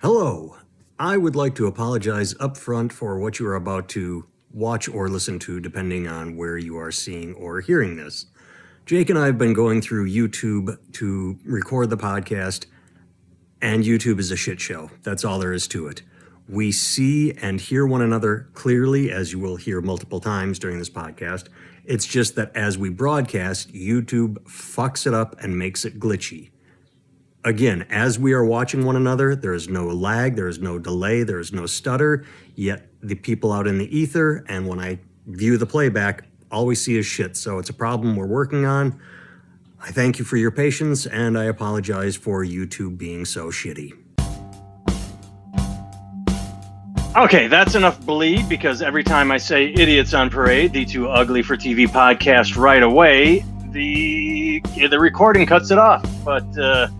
Hello. I would like to apologize up front for what you are about to watch or listen to, depending on where you are seeing or hearing this. Jake and I have been going through YouTube to record the podcast, and YouTube is a shit show. That's all there is to it. We see and hear one another clearly, as you will hear multiple times during this podcast. It's just that as we broadcast, YouTube fucks it up and makes it glitchy. Again, as we are watching one another, there is no lag, there is no delay, there is no stutter, yet the people out in the ether, and when I view the playback, all we see is shit. So it's a problem we're working on. I thank you for your patience, and I apologize for YouTube being so shitty. Okay, that's enough bleed, because every time I say Idiots on Parade, the Too Ugly for TV podcast right away, the recording cuts it off. But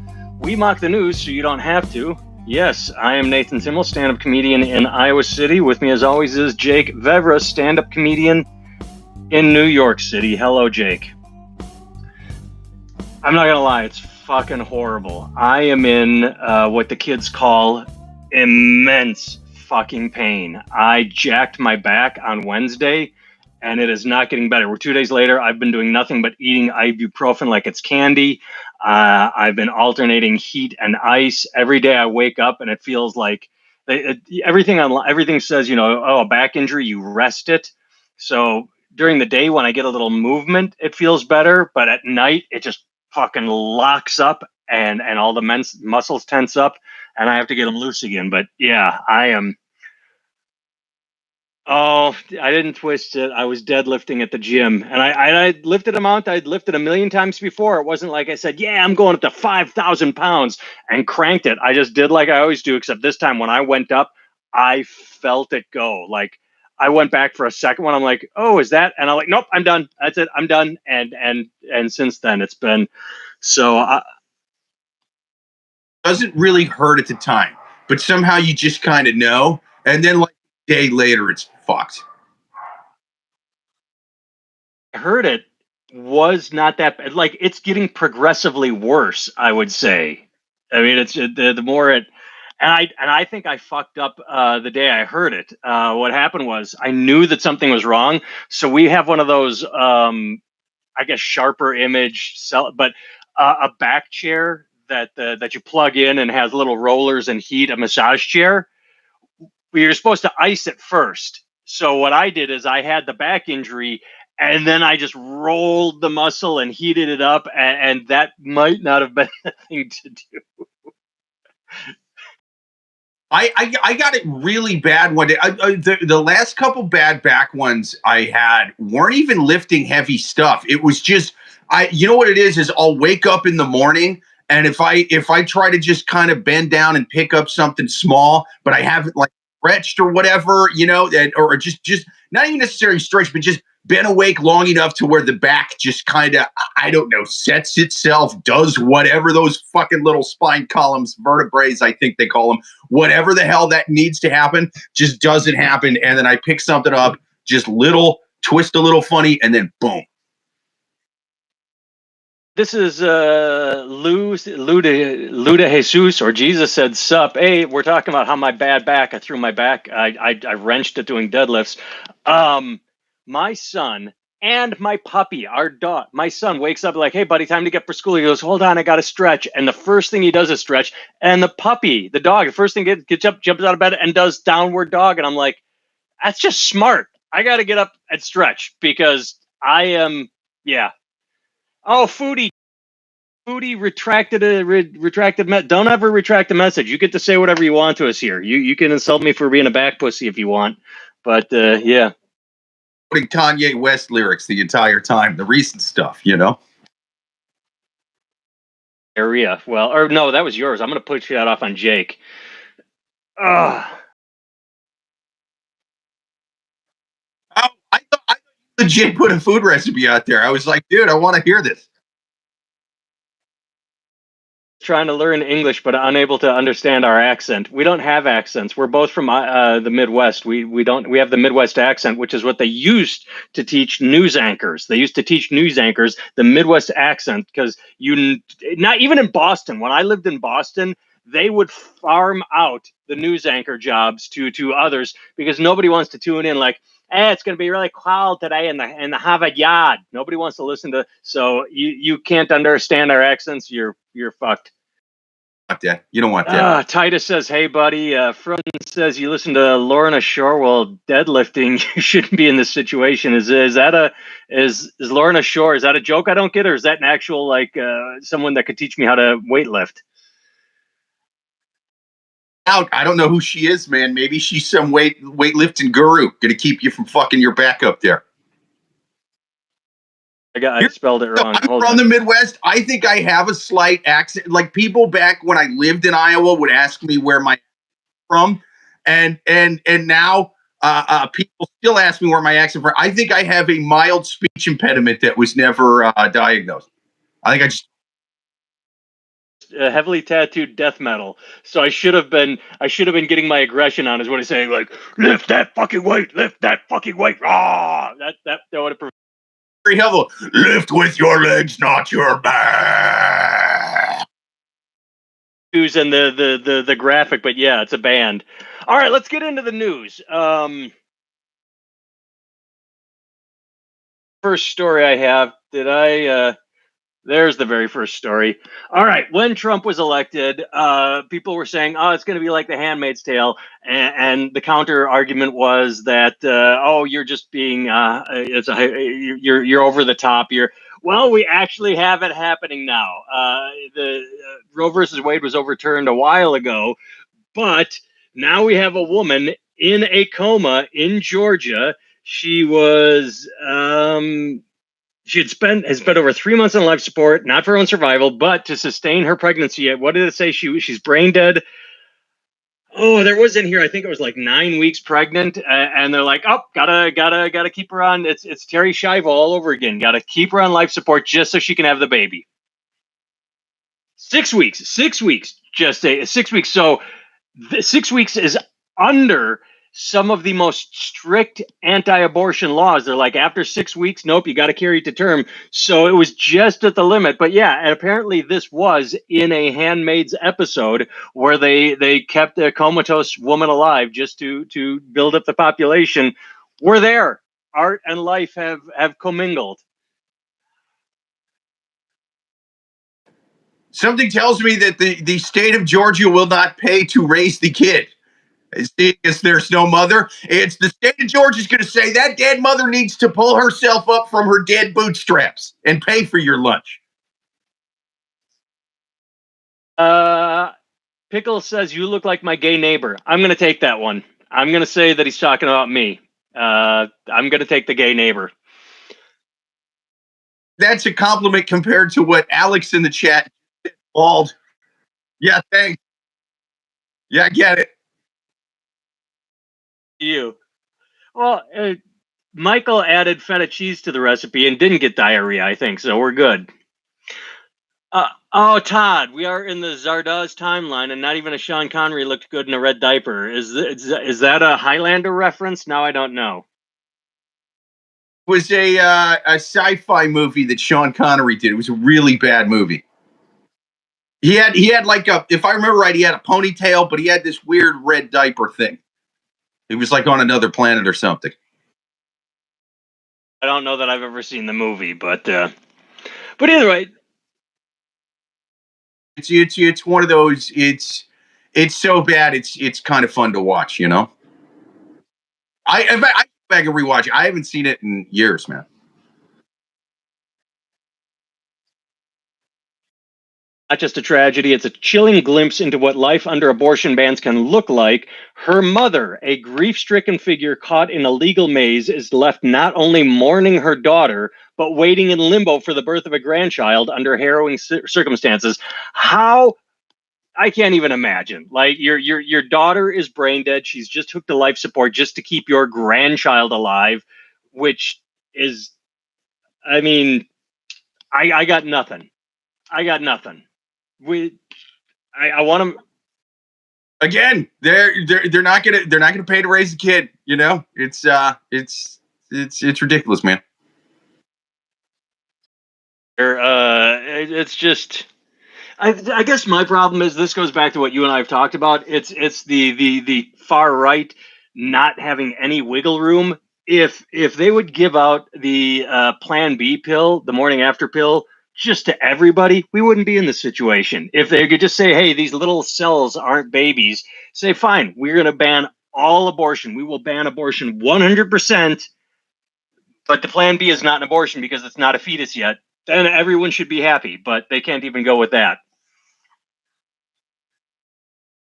we mock the news so you don't have to. Yes, I am Nathan Timmel, stand-up comedian in Iowa City. With me as always is Jake Vevra, stand-up comedian in New York City. Hello, Jake. I'm not gonna lie, it's fucking horrible. I am in what the kids call immense fucking pain. I jacked my back on Wednesday, and it is not getting better. We're 2 days later. I've been doing nothing but eating ibuprofen like it's candy. I've been alternating heat and ice. Every day I wake up and it feels like everything says, a back injury, you rest it. So during the day when I get a little movement, it feels better. But at night, it just fucking locks up and all the muscles tense up and I have to get them loose again. But yeah, I am. Oh, I didn't twist it. I was deadlifting at the gym, and I lifted a amount I'd lifted a million times before. It wasn't like I said, yeah, I'm going up to 5,000 pounds and cranked it. I just did like I always do, except this time when I went up, I felt it go. Like I went back for a second one. I'm like, oh, is that? And I'm like, nope, I'm done. That's it. I'm done. And since then it's been so. Doesn't really hurt at the time, but somehow you just kind of know. And then like a day later, it's fucked. I heard it was not that bad. Like it's getting progressively worse, I would say. I mean, it's the more it, and I think I fucked up the day I heard it. What happened was I knew that something was wrong. So we have one of those, I guess, sharper image, but a back chair that you plug in and has little rollers and heat, a massage chair. You're supposed to ice it first. So what I did is I had the back injury and then I just rolled the muscle and heated it up. And that might not have been the thing to do. I got it really bad one day. The last couple bad back ones I had weren't even lifting heavy stuff. It was just, you know what it is I'll wake up in the morning, and if I try to just kind of bend down and pick up something small, but I haven't like stretched or whatever, or just not even necessarily stretched, but just been awake long enough to where the back just kind of, I don't know, sets itself, does whatever those fucking little spine columns, vertebrae, I think they call them, whatever the hell that needs to happen, just doesn't happen. And then I pick something up, just twist a little funny, and then boom. This is Luda Jesus, or Jesus said sup. Hey, we're talking about how my bad back, I threw my back, I wrenched it doing deadlifts. My son and my puppy, our dog, my son wakes up like, hey, buddy, time to get for school. He goes, hold on, I got to stretch. And the first thing he does is stretch. And the puppy, the dog, the first thing gets up, jumps out of bed and does downward dog. And I'm like, that's just smart. I got to get up and stretch because I am, yeah. Oh, Foodie retracted don't ever retract a message. You get to say whatever you want to us here. You can insult me for being a back pussy if you want. But yeah. Putting Kanye West lyrics the entire time, the recent stuff, Area. Well, or no, that was yours. I'm going to push that off on Jake. Oh, I thought Jake put a food recipe out there. I was like, dude, I want to hear this. Trying to learn English, but unable to understand our accent. We don't have accents. We're both from the Midwest. We have the Midwest accent, which is what they used to teach news anchors. They used to teach news anchors the Midwest accent because not even in Boston. When I lived in Boston, they would farm out the news anchor jobs to others because nobody wants to tune in like, hey, it's going to be really cold today in the Harvard Yard. Nobody wants to listen to. So you can't understand our accents. You're fucked. You don't want that. Titus says, "Hey, buddy." Front says, "You listen to Lorna Shore while deadlifting. You shouldn't be in this situation." Is Lorna Shore? Is that a joke I don't get, or is that an actual like someone that could teach me how to weightlift? I don't know who she is, man. Maybe she's some weightlifting guru, gonna keep you from fucking your back up there. I spelled it wrong. I'm from the Midwest. I think I have a slight accent. Like people back when I lived in Iowa would ask me where my from, and now people still ask me where my accent from. I think I have a mild speech impediment that was never diagnosed. I think I just heavily tattooed death metal. So I should have been getting my aggression on. Is what he's saying. Like lift that fucking weight. Ah, that would have. Hello. Lift with your legs, not your back. And the graphic, but yeah, it's a band. All right, let's get into the news. First story I have. There's the very first story. All right, when Trump was elected, people were saying, "Oh, it's going to be like The Handmaid's Tale," and the counter argument was that, "Oh, you're just being, you're over the top." Well, we actually have it happening now. The Roe versus Wade was overturned a while ago, but now we have a woman in a coma in Georgia. She was. She has spent over 3 months on life support, not for her own survival, but to sustain her pregnancy. What did it say? She's brain dead. Oh, there was in here. I think it was like 9 weeks pregnant, and they're like, "Oh, gotta keep her on." It's Terry Schiavo all over again. Gotta keep her on life support just so she can have the baby. 6 weeks, 6 weeks, just 6 weeks. So 6 weeks is under some of the most strict anti-abortion laws. They're like, after 6 weeks, nope, you got to carry it to term. So it was just at the limit. But yeah, and apparently this was in a Handmaid's episode where they kept a comatose woman alive just to build up the population. We're there. Art and life have commingled. Something tells me that the state of Georgia will not pay to raise the kid. As there's no mother, it's the state of Georgia is going to say that dead mother needs to pull herself up from her dead bootstraps and pay for your lunch. Pickle says, "You look like my gay neighbor." I'm going to take that one. I'm going to say that he's talking about me. I'm going to take the gay neighbor. That's a compliment compared to what Alex in the chat called. Yeah, thanks. Yeah, I get it. You. Well, Michael added feta cheese to the recipe and didn't get diarrhea, I think, so we're good. Oh, Todd, we are in the Zardoz timeline, and not even a Sean Connery looked good in a red diaper. Is that a Highlander reference? Now I don't know. It was a sci-fi movie that Sean Connery did. It was a really bad movie. He had like if I remember right, he had a ponytail, but he had this weird red diaper thing. He was like on another planet or something. I don't know that I've ever seen the movie, but either way, it's one of those. It's so bad. It's kind of fun to watch. You know. I go back and rewatch it. I haven't seen it in years, man. Not just a tragedy, it's a chilling glimpse into what life under abortion bans can look like. Her mother, a grief-stricken figure caught in a legal maze, is left not only mourning her daughter, but waiting in limbo for the birth of a grandchild under harrowing circumstances. How? I can't even imagine. Like your daughter is brain dead. She's just hooked to life support just to keep your grandchild alive, which is, I mean, I got nothing. I got nothing. I want them again. They're not gonna pay to raise a kid. You know, it's ridiculous, man. It's just I guess my problem is this goes back to what you and I have talked about. It's the far right not having any wiggle room. If they would give out the Plan B pill, the morning after pill, just to everybody, we wouldn't be in this situation. If they could just say, "Hey, these little cells aren't babies," say, "Fine, we're going to ban all abortion. We will ban abortion 100%." But the Plan B is not an abortion because it's not a fetus yet. Then everyone should be happy, but they can't even go with that.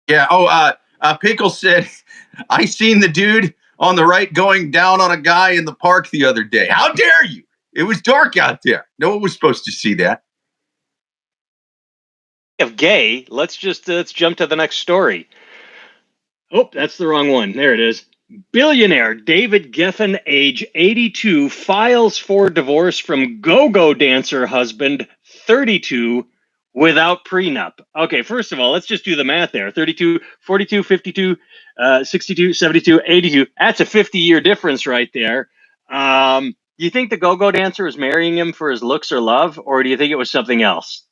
Yeah. Oh, Pickle said, I seen the dude on the right going down on a guy in the park the other day. How dare you? It was dark out there. No one was supposed to see that. Of gay, let's jump to the next story. Oh, that's the wrong one. There it is. Billionaire David Geffen, age 82, files for divorce from go-go dancer husband 32 without prenup. Okay, first of all, let's just do the math there. 32, 42, 52, 62, 72, 82. That's a 50-year difference right there. You think the go-go dancer was marrying him for his looks or love, or do you think it was something else?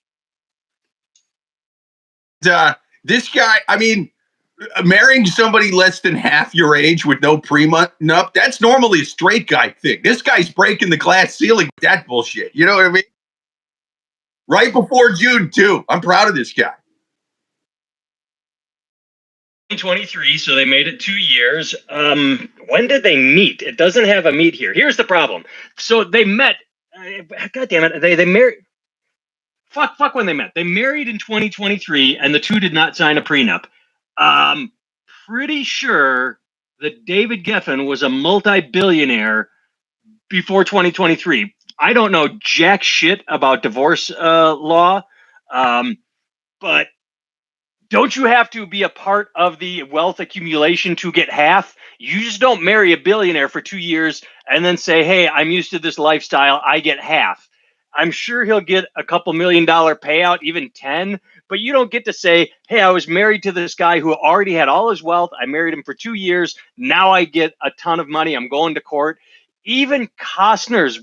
This guy, I mean, marrying somebody less than half your age with no prenup, that's normally a straight guy thing. This guy's breaking the glass ceiling with that bullshit. You know what I mean? Right before June, too. I'm proud of this guy. 2023, so they made it 2 years. When did they meet? It doesn't have a meet here. Here's the problem. So they met. God damn it. They married. Fuck when they met. They married in 2023, and the two did not sign a prenup. Pretty sure that David Geffen was a multi-billionaire before 2023. I don't know jack shit about divorce law, but don't you have to be a part of the wealth accumulation to get half? You just don't marry a billionaire for 2 years and then say, "Hey, I'm used to this lifestyle. I get half." I'm sure he'll get a couple $1 million payout, even 10, but you don't get to say, "Hey, I was married to this guy who already had all his wealth. I married him for 2 years. Now I get a ton of money. I'm going to court." Even Costner's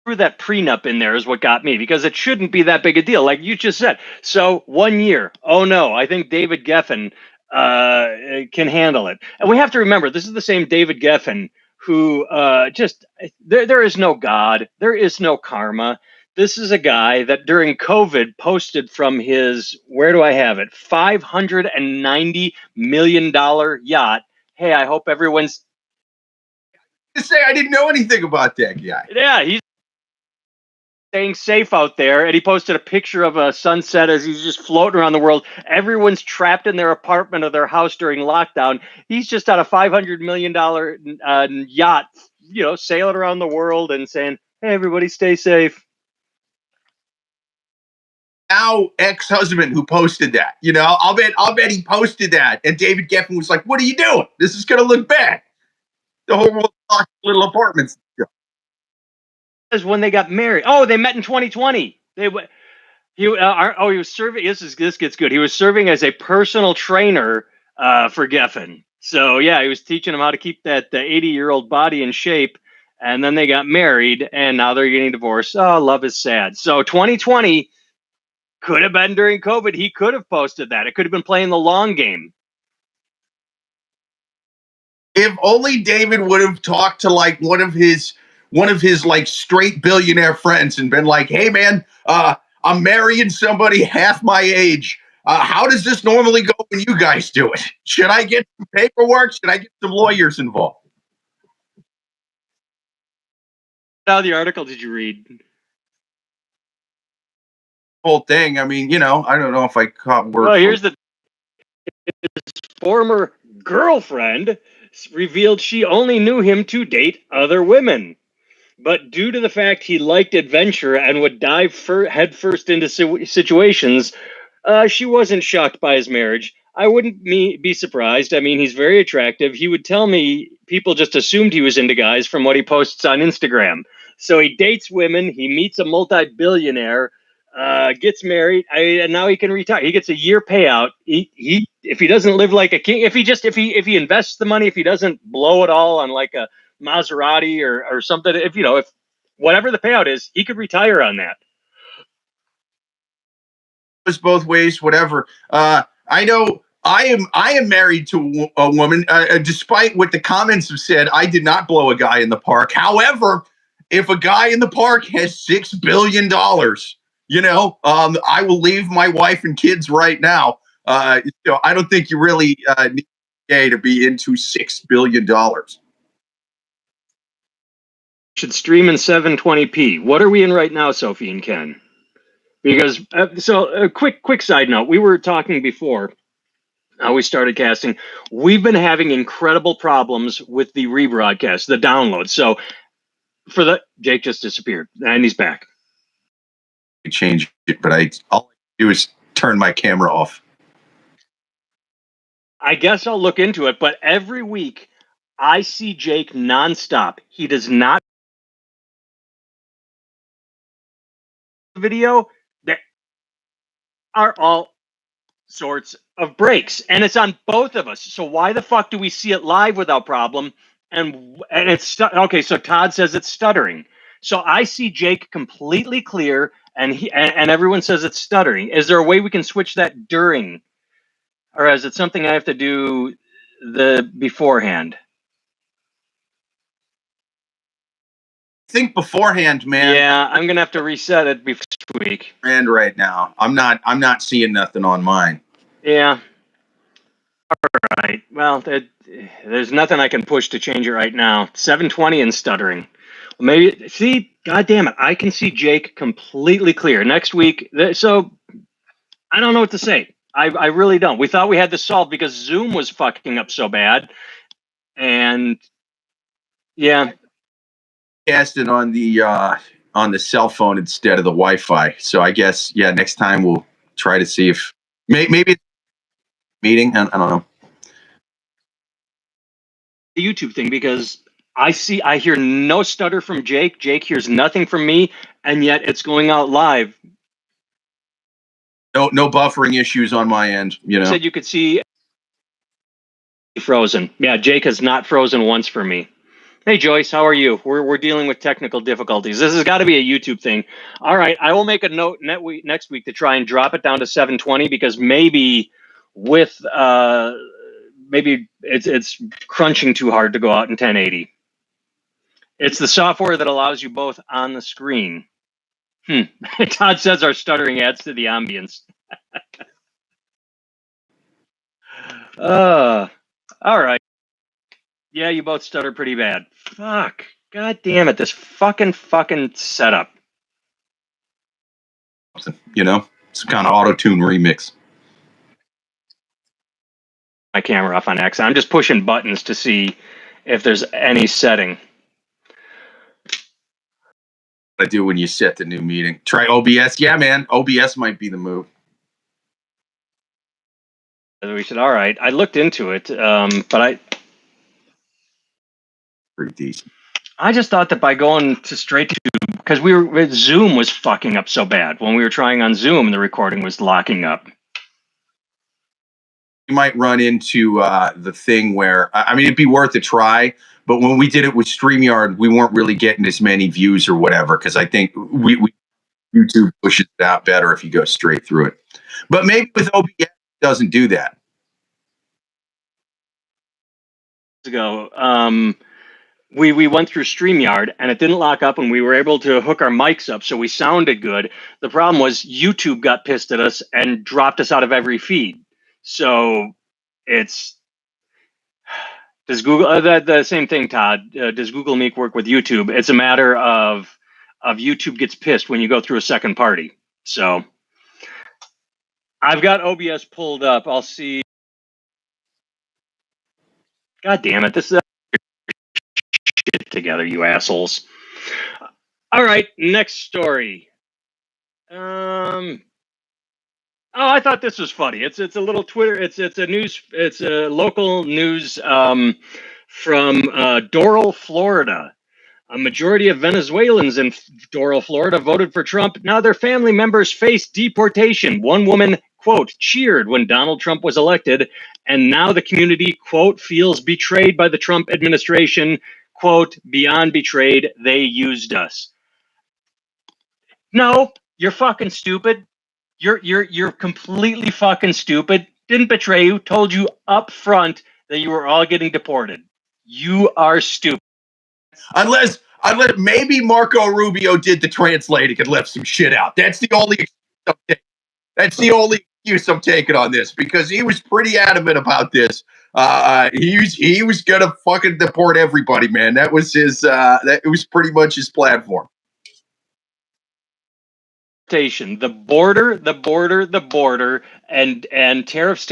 threw that prenup in there is what got me, because it shouldn't be that big a deal, like you just said. So 1 year. Oh no, I think David Geffen can handle it. And we have to remember, this is the same David Geffen who there is no God, there is no karma. This is a guy that during COVID posted from his, where do I have it, $590 million yacht. Hey, I hope everyone's. To say I didn't know anything about that guy. Yeah, he's staying safe out there, and he posted a picture of a sunset as he's just floating around the world. Everyone's trapped in their apartment or their house during lockdown. He's just on a $500 million yacht, sailing around the world and saying, "Hey, everybody, stay safe." Now ex-husband who posted that. I'll bet he posted that, and David Geffen was like, "What are you doing? This is going to look bad." The whole world little apartments. Is when they got married. Oh, they met in 2020. He was serving. This gets good. He was serving as a personal trainer for Geffen. So yeah, he was teaching him how to keep that 80-year-old body in shape. And then they got married, and now they're getting divorced. Oh, love is sad. So 2020 could have been during COVID. He could have posted that. It could have been playing the long game. If only David would have talked to like one of his like straight billionaire friends and been like, "Hey man, I'm marrying somebody half my age. How does this normally go when you guys do it? Should I get some paperwork? Should I get some lawyers involved?" How the article did you read? Whole thing. I mean, I don't know if I caught word. Well, here's his former girlfriend revealed she only knew him to date other women. But due to the fact he liked adventure and would dive headfirst into situations, she wasn't shocked by his marriage. I wouldn't be surprised. I mean, he's very attractive. He would tell me people just assumed he was into guys from what he posts on Instagram. So he dates women. He meets a multi-billionaire, gets married, and now he can retire. He gets a year payout. He if he doesn't live like a king, if he invests the money, if he doesn't blow it all on like a Maserati or something, if whatever the payout is, he could retire on that. It's both ways, whatever. I know I am married to a woman. Despite what the comments have said, I did not blow a guy in the park. However, if a guy in the park has $6 billion, I will leave my wife and kids right now. I don't think you really need to be into $6 billion. Should stream in 720p. What are we in right now, Sophie and Ken? Because a quick side note, we were talking before we started casting. We've been having incredible problems with the rebroadcast, the download. So Jake just disappeared and he's back. I change it, but all I do is turn my camera off. I guess I'll look into it, but every week I see Jake nonstop. He does not video. There are all sorts of breaks, and it's on both of us. So why the fuck do we see it live without problem? And it's okay. So Todd says it's stuttering. So I see Jake completely clear, and everyone says it's stuttering. Is there a way we can switch that during, or is it something I have to do the beforehand? Think beforehand, man. Yeah, I'm gonna have to reset it this week. And right now, I'm not seeing nothing on mine. Yeah. All right. Well, there's nothing I can push to change it right now. 720 and stuttering. Well, maybe see. God damn it! I can see Jake completely clear next week. So I don't know what to say. I really don't. We thought we had this solved because Zoom was fucking up so bad, and yeah. Casting on the cell phone instead of the Wi-Fi. So I guess next time we'll try to see if maybe it's meeting. I don't know. The YouTube thing, because I hear no stutter from Jake. Jake hears nothing from me, and yet it's going out live. No buffering issues on my end. You said you could see frozen. Yeah, Jake has not frozen once for me. Hey Joyce, how are you? We're dealing with technical difficulties. This has got to be a YouTube thing. All right, I will make a note next week to try and drop it down to 720 because maybe with maybe it's crunching too hard to go out in 1080. It's the software that allows you both on the screen. Todd says our stuttering adds to the ambience. All right. Yeah, you both stutter pretty bad. Fuck. God damn it. This fucking setup. It's kind of auto-tune remix. My camera off on X. I'm just pushing buttons to see if there's any setting. I do when you set the new meeting. Try OBS. Yeah, man. OBS might be the move. We said, all right. I looked into it, but pretty decent. I just thought that by going to straight to, because Zoom was fucking up so bad. When we were trying on Zoom, the recording was locking up. You might run into the thing where, it'd be worth a try, but when we did it with StreamYard, we weren't really getting as many views or whatever, because I think YouTube pushes it out better if you go straight through it. But maybe with OBS, it doesn't do that. We went through StreamYard and it didn't lock up and we were able to hook our mics up, so we sounded good. The problem was YouTube got pissed at us and dropped us out of every feed. So does Google the same thing, Todd? Does Google Meet work with YouTube? It's a matter of YouTube gets pissed when you go through a second party. So I've got OBS pulled up. I'll see. God damn it! This is shit together, you assholes. All right, next story. Oh, I thought this was funny. It's a little Twitter. It's a local news from Doral, Florida. A majority of Venezuelans in Doral, Florida voted for Trump. Now their family members face deportation. One woman, quote, cheered when Donald Trump was elected, and now the community, quote, feels betrayed by the Trump administration. Quote, beyond betrayed, they used us. No, you're fucking stupid. You're completely fucking stupid. Didn't betray you. Told you up front that you were all getting deported. You are stupid. Unless maybe Marco Rubio did the translating and left some shit out. That's the only excuse I'm taking on this, because he was pretty adamant about this. He was gonna fucking deport everybody, man. That was his. It was pretty much his platform. The border, and tariffs.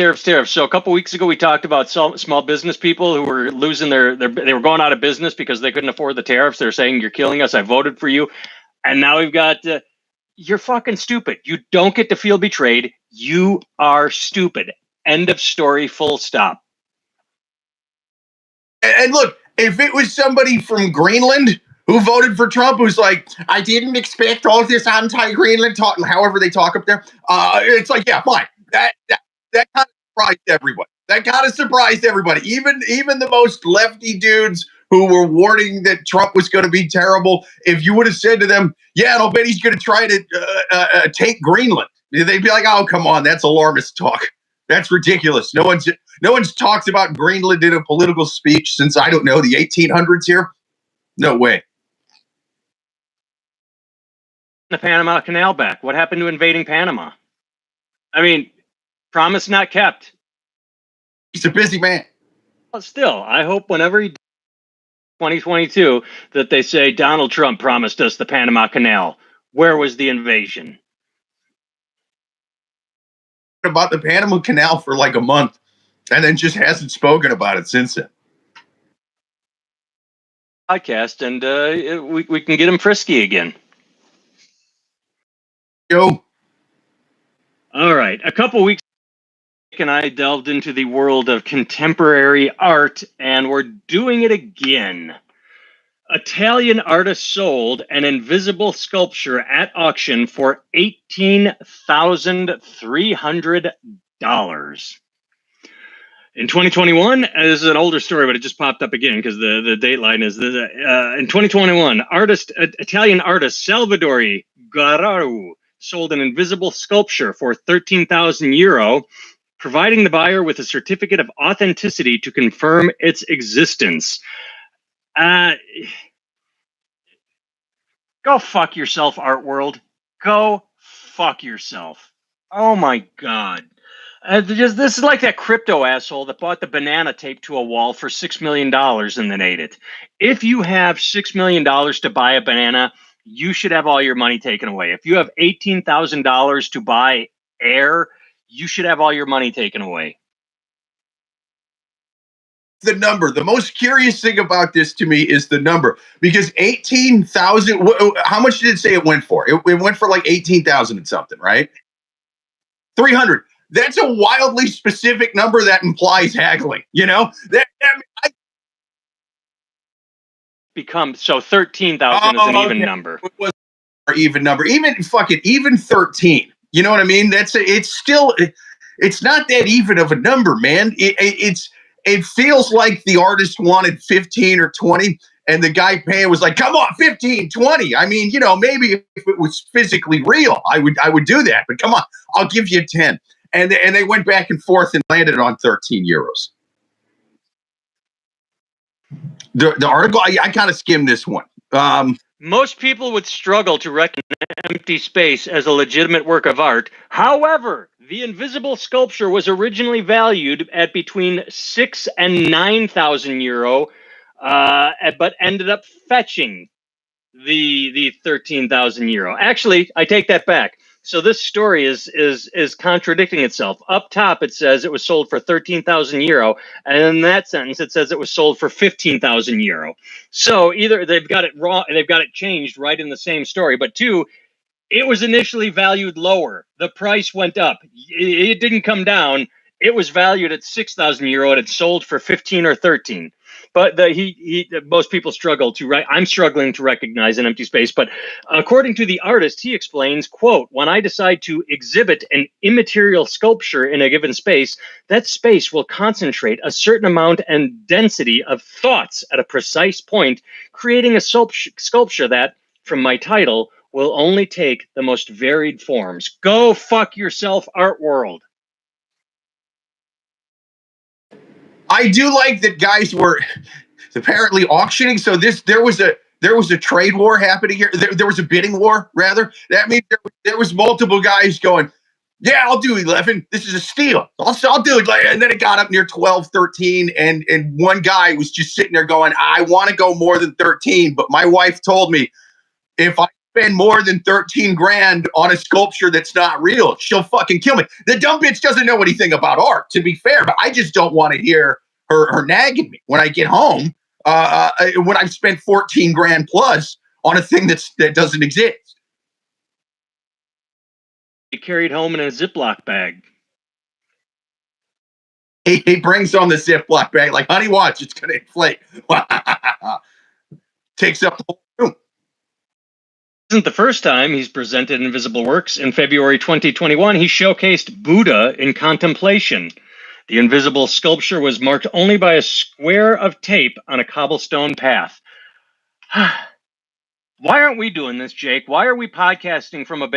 So a couple weeks ago, we talked about small business people who were losing they were going out of business because they couldn't afford the tariffs. They're saying, you're killing us. I voted for you. And now we've got, you're fucking stupid. You don't get to feel betrayed. You are stupid. End of story, full stop. And look, if it was somebody from Greenland who voted for Trump, who's like, I didn't expect all this anti-Greenland talk, however they talk up there. It's like, yeah, fine. That kind of surprised everybody. Even the most lefty dudes who were warning that Trump was going to be terrible. If you would have said to them, yeah, and I'll bet he's going to try to take Greenland, they'd be like, oh, come on, that's alarmist talk. That's ridiculous. No one's talked about Greenland in a political speech since, I don't know, the 1800s here. No way. The Panama Canal back. What happened to invading Panama? I mean, promise not kept. He's a busy man. Well, still, I hope whenever he 2022 that they say Donald Trump promised us the Panama Canal. Where was the invasion? About the Panama Canal for like a month, and then just hasn't spoken about it since then. Podcast, and we can get him frisky again. Yo. All right. A couple weeks ago, and I delved into the world of contemporary art, and we're doing it again. Italian artist sold an invisible sculpture at auction for $18,300. In 2021, this is an older story, but it just popped up again because the dateline is in 2021, Italian artist Salvatore Garau sold an invisible sculpture for €13,000, providing the buyer with a certificate of authenticity to confirm its existence. Go fuck yourself, art world. Go fuck yourself. Oh my God. This is like that crypto asshole that bought the banana taped to a wall for $6 million and then ate it. If you have $6 million to buy a banana, you should have all your money taken away. If you have $18,000 to buy air, you should have all your money taken away. The number. The most curious thing about this to me is the number, because 18,000. How much did it say it went for? It went for like 18,000 and something, right? 300. That's a wildly specific number that implies haggling. You know so 13,000 is an even number. It was an even number. Even 13. You know what I mean? It's not that even of a number, man. It feels like the artist wanted 15 or 20, and the guy paying was like, come on, 15, 20. I mean, maybe if it was physically real, I would do that. But come on, I'll give you 10. And they went back and forth and landed on €13. The article, I kind of skimmed this one. Most people would struggle to recognize an empty space as a legitimate work of art. However, the invisible sculpture was originally valued at between €6,000 and €9,000, but ended up fetching the €13,000. Actually, I take that back. So this story is contradicting itself. Up top, it says it was sold for €13,000, and in that sentence, it says it was sold for €15,000. So either they've got it wrong, they've got it changed right in the same story, but two, it was initially valued lower. The price went up. It didn't come down. It was valued at €6,000 and it sold for 15 or 13. But most people struggle to I'm struggling to recognize an empty space. But according to the artist, he explains, quote, when I decide to exhibit an immaterial sculpture in a given space, that space will concentrate a certain amount and density of thoughts at a precise point, creating a sculpture that, from my title, will only take the most varied forms. Go fuck yourself, art world. I do like that guys were apparently auctioning. So there was a trade war happening here. There was a bidding war, rather. That means there was multiple guys going, yeah, I'll do 11. This is a steal. I'll do it. And then it got up near 12, 13. And one guy was just sitting there going, I want to go more than 13. But my wife told me if I spend more than 13 grand on a sculpture that's not real, she'll fucking kill me. The dumb bitch doesn't know anything about art, to be fair, but I just don't want to hear her nagging me when I get home, when I've spent 14 grand plus on a thing that doesn't exist. He carried home in a Ziploc bag. He brings on the Ziploc bag like, honey, watch, it's going to inflate. Takes up the whole room. This isn't the first time he's presented invisible works. In February 2021, he showcased Buddha in contemplation. The invisible sculpture was marked only by a square of tape on a cobblestone path. Why aren't we doing this, Jake? Why are we podcasting from our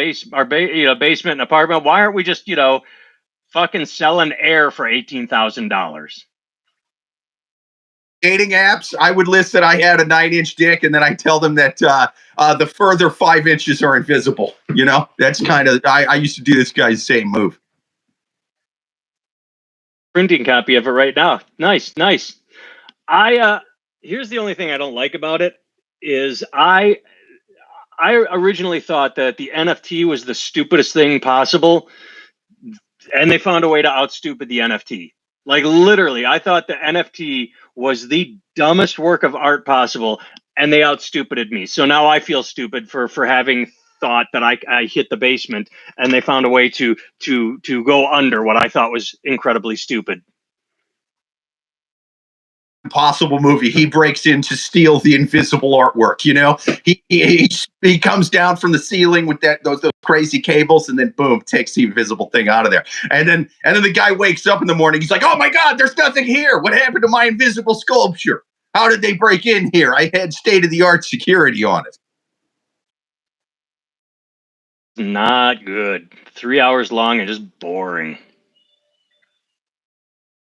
basement and apartment? Why aren't we just, fucking selling air for $18,000? Dating apps, I would list that I had a 9-inch dick, and then I tell them that the further 5 inches are invisible. That's kind of, I used to do this guy's same move. Printing copy of it right now. Nice. Here's the only thing I don't like about it is I originally thought that the NFT was the stupidest thing possible, and they found a way to outstupid the NFT. Like, literally, I thought the NFT was the dumbest work of art possible, and they outstupided me. So now I feel stupid for having thought that I hit the basement, and they found a way to go under what I thought was incredibly stupid. Impossible movie. He breaks in to steal the invisible artwork. He comes down from the ceiling with those crazy cables, and then boom, takes the invisible thing out of there. And then the guy wakes up in the morning. He's like, "Oh my God, there's nothing here. What happened to my invisible sculpture? How did they break in here? I had state-of-the-art security on it." Not good. 3 hours long and just boring.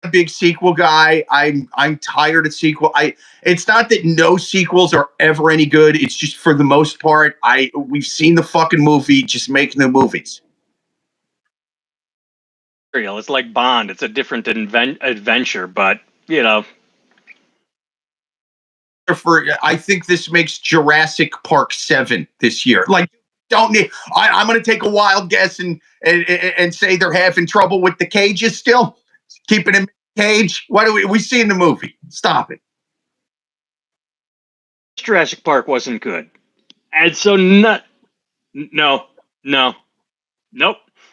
A big sequel guy. I'm tired of sequel. It's not that no sequels are ever any good. It's just, for the most part, we've seen the fucking movie, just making the movies. It's like Bond. It's a different adventure, but I think this makes Jurassic Park 7 this year. Like, don't need. I'm going to take a wild guess and say they're having trouble with the cages still, keeping him in the cage. What do we see in the movie? Stop it. Jurassic Park wasn't good, and so nope.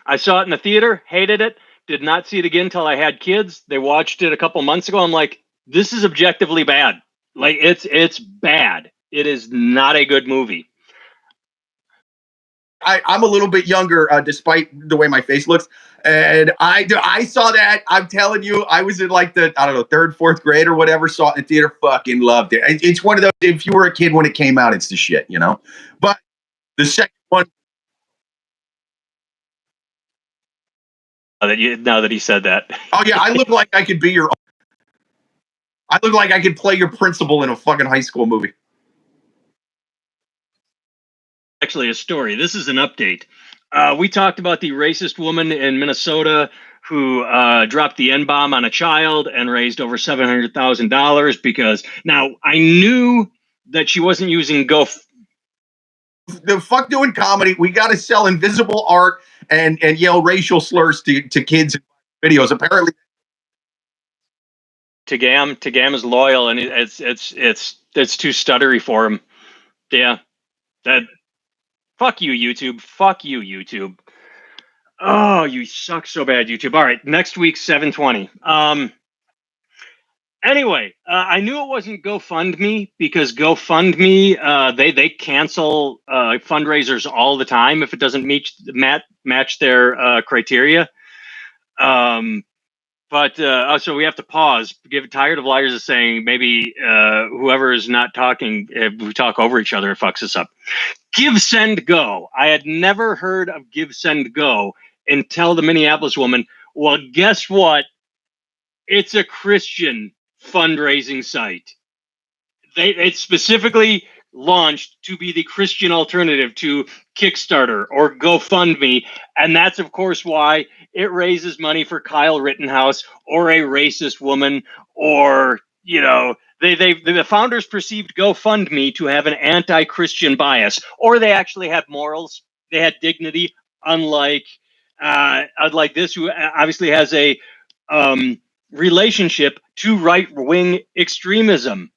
I saw it in the theater, hated it. Did not see it again until I had kids. They watched it a couple months ago. I'm like, this is objectively bad. Like, it's bad. It is not a good movie. I'm a little bit younger, despite the way my face looks, and I saw that. I'm telling you, I was in like the, I don't know, 3rd, 4th grade or whatever. Saw it in the theater, fucking loved it. It's one of those, if you were a kid when it came out, it's the shit, But the second one. Now that he said that. Oh yeah, I look like I could be your. I look like I could play your principal in a fucking high school movie. Actually, a story. This is an update. We talked about the racist woman in Minnesota who dropped the N-bomb on a child and raised over $700,000 because now I knew that she wasn't using The fuck doing comedy. We got to sell invisible art and yell racial slurs to kids in videos. Apparently, Tagam is loyal, and it's too stuttery for him. Yeah, that. Fuck you, YouTube. Fuck you, YouTube. Oh, you suck so bad, YouTube. All right, next week, 720. Anyway, I knew it wasn't GoFundMe because GoFundMe they cancel fundraisers all the time if it doesn't match their criteria. But so we have to pause. Get tired of liars is saying maybe whoever is not talking, if we talk over each other, it fucks us up. GiveSendGo. I had never heard of GiveSendGo until the Minneapolis woman. Well, guess what? It's a Christian fundraising site. It's specifically launched to be the Christian alternative to Kickstarter or GoFundMe, and that's of course why it raises money for Kyle Rittenhouse or a racist woman, or the founders perceived GoFundMe to have an anti-Christian bias, or they actually had morals, they had dignity, unlike this, who obviously has a relationship to right-wing extremism.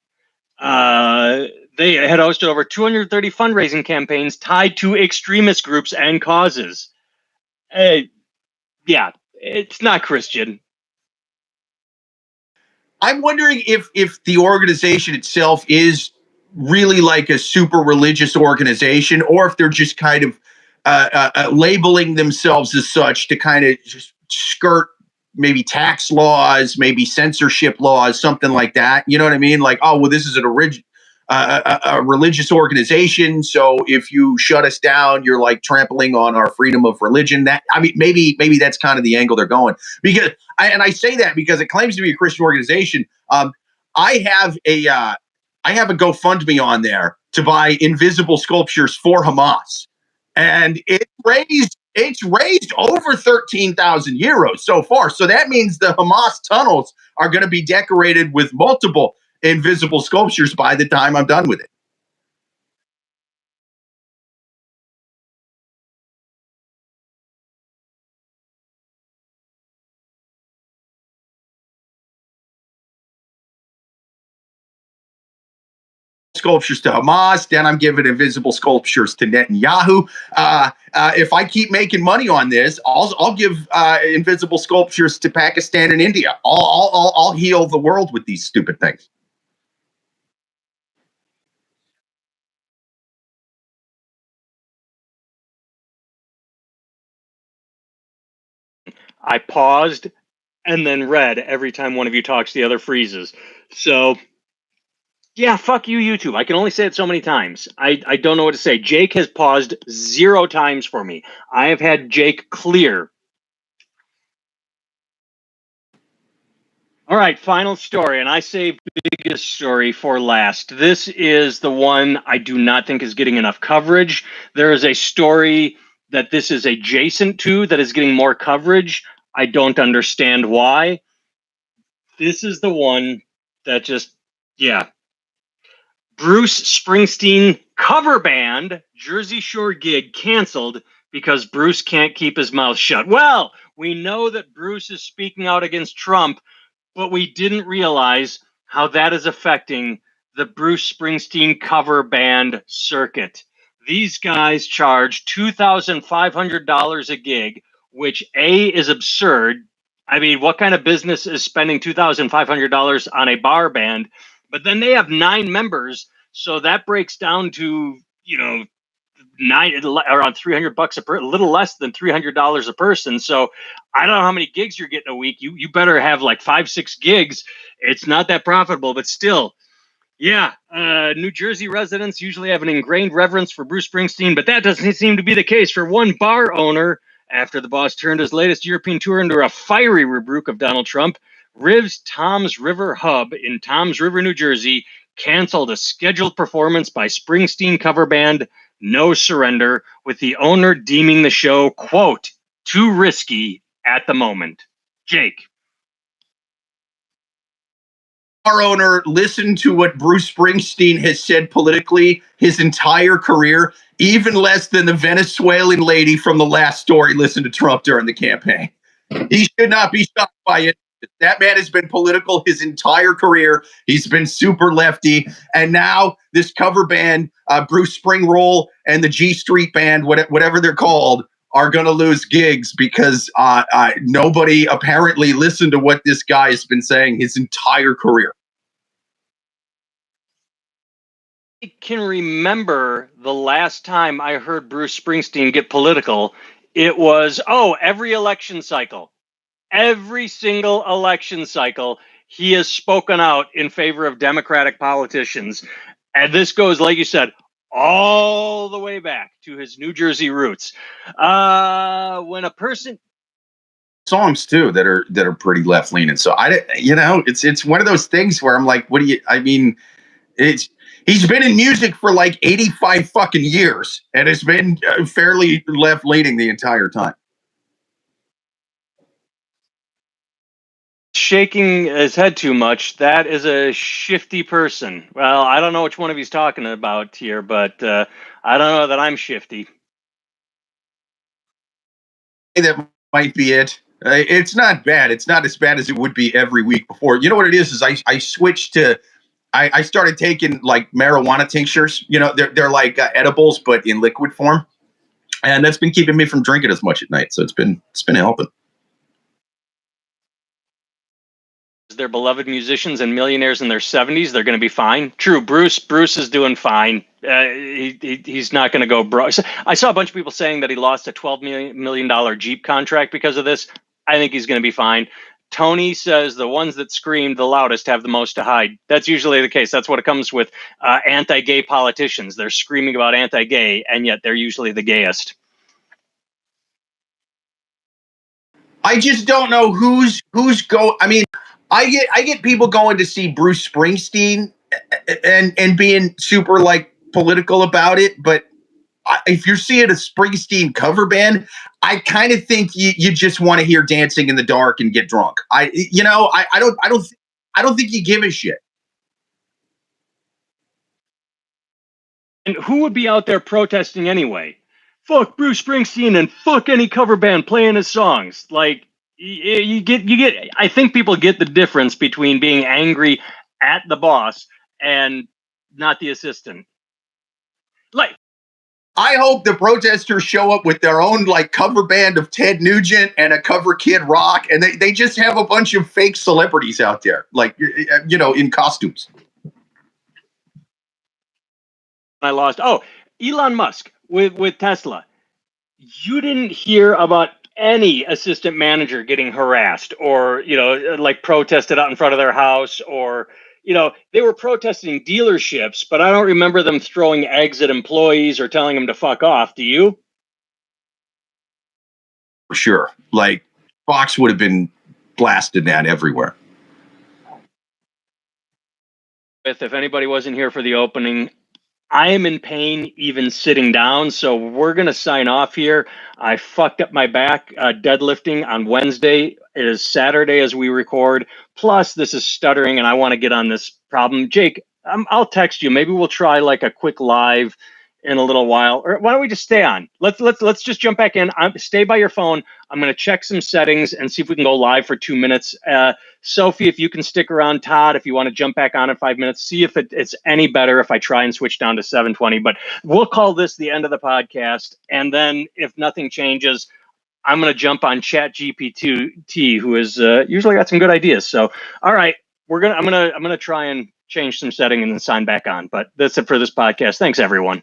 They had hosted over 230 fundraising campaigns tied to extremist groups and causes. Yeah, it's not Christian. I'm wondering if the organization itself is really like a super religious organization, or if they're just kind of labeling themselves as such to kind of just skirt maybe tax laws, maybe censorship laws, something like that. You know what I mean? Like, oh, well, this is a religious organization, so if you shut us down, you're like trampling on our freedom of religion. Maybe that's kind of the angle they're going. Because I say that because it claims to be a Christian organization. I have a GoFundMe on there to buy invisible sculptures for Hamas, and it's raised over 13,000 euros so far. So that means the Hamas tunnels are going to be decorated with multiple invisible sculptures by the time I'm done with it. Sculptures to Hamas, then I'm giving invisible sculptures to Netanyahu. If I keep making money on this, I'll give invisible sculptures to Pakistan and India. I'll heal the world with these stupid things. I paused and then read every time one of you talks, the other freezes. So, yeah, fuck you, YouTube. I can only say it so many times. I don't know what to say. Jake has paused 0 times for me. I have had Jake clear. All right, final story, and I saved the biggest story for last. This is the one I do not think is getting enough coverage. There is a story that this is adjacent to that is getting more coverage. I don't understand why. This is the one that just, yeah. Bruce Springsteen cover band Jersey Shore gig canceled because Bruce can't keep his mouth shut. Well, we know that Bruce is speaking out against Trump, but we didn't realize how that is affecting the Bruce Springsteen cover band circuit. These guys charge $2,500 a gig, which A, is absurd. I mean, what kind of business is spending $2,500 on a bar band? But then they have 9 members, so that breaks down to, around $300 a little less than $300 a person. So I don't know how many gigs you're getting a week. You better have like 5-6 gigs. It's not that profitable, but still, yeah. New Jersey residents usually have an ingrained reverence for Bruce Springsteen, but that doesn't seem to be the case for one bar owner. After the boss turned his latest European tour into a fiery rebuke of Donald Trump, Riv's Tom's River Hub in Tom's River, New Jersey, canceled a scheduled performance by Springsteen cover band No Surrender, with the owner deeming the show, quote, too risky at the moment. Jake. Our owner listened to what Bruce Springsteen has said politically his entire career, even less than the Venezuelan lady from the last story listened to Trump during the campaign. He should not be shocked by it. That man has been political his entire career. He's been super lefty. And now this cover band, Bruce Springroll and the G Street Band, whatever they're called, are going to lose gigs because nobody apparently listened to what this guy has been saying his entire career. I can remember the last time I heard Bruce Springsteen get political. It was, every election cycle. Every single election cycle, he has spoken out in favor of Democratic politicians. And this goes, like you said, all the way back to his New Jersey roots. When a person songs too that are pretty left leaning. So it's one of those things where I'm like, what do you? I mean, it's he's been in music for like 85 fucking years and has been fairly left leaning the entire time. shaking his head too much, that is a shifty person. Well, I don't know which one of he's talking about here, but I don't know that I'm shifty. That might be it. It's not bad. It's not as bad as it would be every week before. You know what it is I switched to I started taking like marijuana tinctures. You know, they're like edibles, but in liquid form, and that's been keeping me from drinking as much at night. So it's been helping. They're beloved musicians and millionaires in their 70s. They're going to be fine. True, Bruce is doing fine. He's not going to go broke. I saw a bunch of people saying that he lost a $12 million Jeep contract because of this. I think he's going to be fine. Tony says the ones that scream the loudest have the most to hide. That's usually the case. That's what it comes with anti-gay politicians. They're screaming about anti-gay, and yet they're usually the gayest. I just don't know who's go. I mean, I get people going to see Bruce Springsteen and being super like political about it, but if you're seeing a Springsteen cover band, I kind of think you just want to hear "Dancing in the Dark" and get drunk. I don't think you give a shit. And who would be out there protesting anyway? Fuck Bruce Springsteen and fuck any cover band playing his songs. Like you get. I think people get the difference between being angry at the boss and not the assistant. Like, I hope the protesters show up with their own like cover band of Ted Nugent and a cover Kid Rock, and they just have a bunch of fake celebrities out there, like in costumes. I lost. Oh, Elon Musk with Tesla. You didn't hear about any assistant manager getting harassed or, like protested out in front of their house, or, they were protesting dealerships, but I don't remember them throwing eggs at employees or telling them to fuck off. Do you? For sure. Like Fox would have been blasted that everywhere. If anybody wasn't here for the opening, I am in pain even sitting down, so we're going to sign off here. I fucked up my back deadlifting on Wednesday. It is Saturday as we record. Plus, this is stuttering, and I want to get on this problem. Jake, I'll text you. Maybe we'll try like a quick live in a little while. Or why don't we just stay on? Let's just jump back in. Stay by your phone. I'm going to check some settings and see if we can go live for 2 minutes. Sophie, if you can stick around. Todd, if you want to jump back on in 5 minutes, see if it's any better if I try and switch down to 720. But we'll call this the end of the podcast. And then if nothing changes, I'm going to jump on ChatGPT, who has usually got some good ideas. So, all right, I'm going to try and change some setting and then sign back on. But that's it for this podcast. Thanks, everyone.